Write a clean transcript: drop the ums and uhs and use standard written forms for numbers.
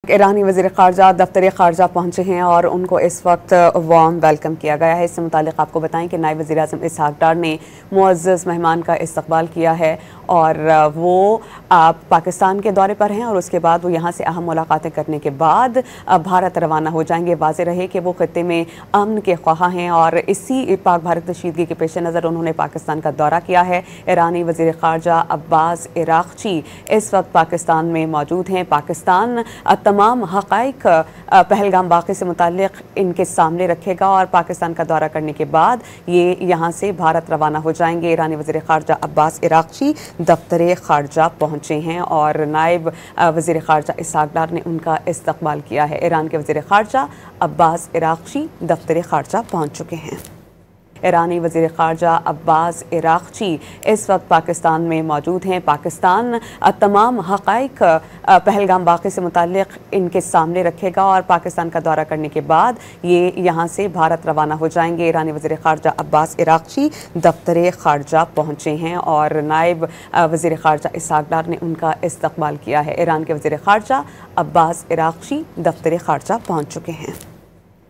ईरानी वज़ीर ख़ारजा दफ्तर ख़ारजा पहुँचे हैं और उनको इस वक्त वार्म वेलकम किया गया है। इससे मुतालिक आपको बताएं कि नायब वज़ीर आज़म इसहाक़ डार ने मुअज़्ज़ज़ मेहमान का इस्तक़बाल किया है और वो पाकिस्तान के दौरे पर हैं और उसके बाद वो यहाँ से अहम मुलाकातें करने के बाद भारत रवाना हो जाएंगे। वाज़ेह रहे कि वो ख़ित्ते में अमन के ख्वाह हैं और इसी पाक भारत कशीदगी के पेश नज़र उन्होंने पाकिस्तान का दौरा किया है। ईरानी वज़ीर ख़ारजा अब्बास इराक़ची इस वक्त पाकिस्तान में मौजूद हैं। पाकिस्तान तमाम हक़ाइक़ पहलगाम वाक़े से मुताल्लिक़ इनके सामने रखेगा और पाकिस्तान का दौरा करने के बाद ये यहाँ से भारत रवाना हो जाएंगे। ईरानी वज़ीर ख़ारजा अब्बास इराक़ची दफ्तर ख़ारजा पहुँचे हैं और नायब वज़ीर ख़ारजा इसहाक़ डार ने उनका इस्तक़बाल किया है। ईरान के वज़ीर ख़ारजा अब्बास इराक़ची दफ्तर ख़ारजा पहुँच चुके हैं। ईरानी वज़ीर ख़ारजा अब्बास इराक़ची इस वक्त पाकिस्तान में मौजूद हैं। पाकिस्तान तमाम हक़ाइक़ पहलगाम वाक़े से मुताल्लिक़ इनके सामने रखेगा और पाकिस्तान का दौरा करने के बाद ये यहाँ से भारत रवाना हो जाएंगे। ईरानी वज़ीर ख़ारजा अब्बास इराक़ची दफ्तर ख़ारजा पहुँचे हैं और नायब वज़ीर ख़ारजा इसहाक़ डार ने उनका इस्तक़बाल किया है। ईरान के वज़ीर ख़ारजा अब्बास इराक़ची दफ्तर ख़ारजा पहुँच चुके हैं।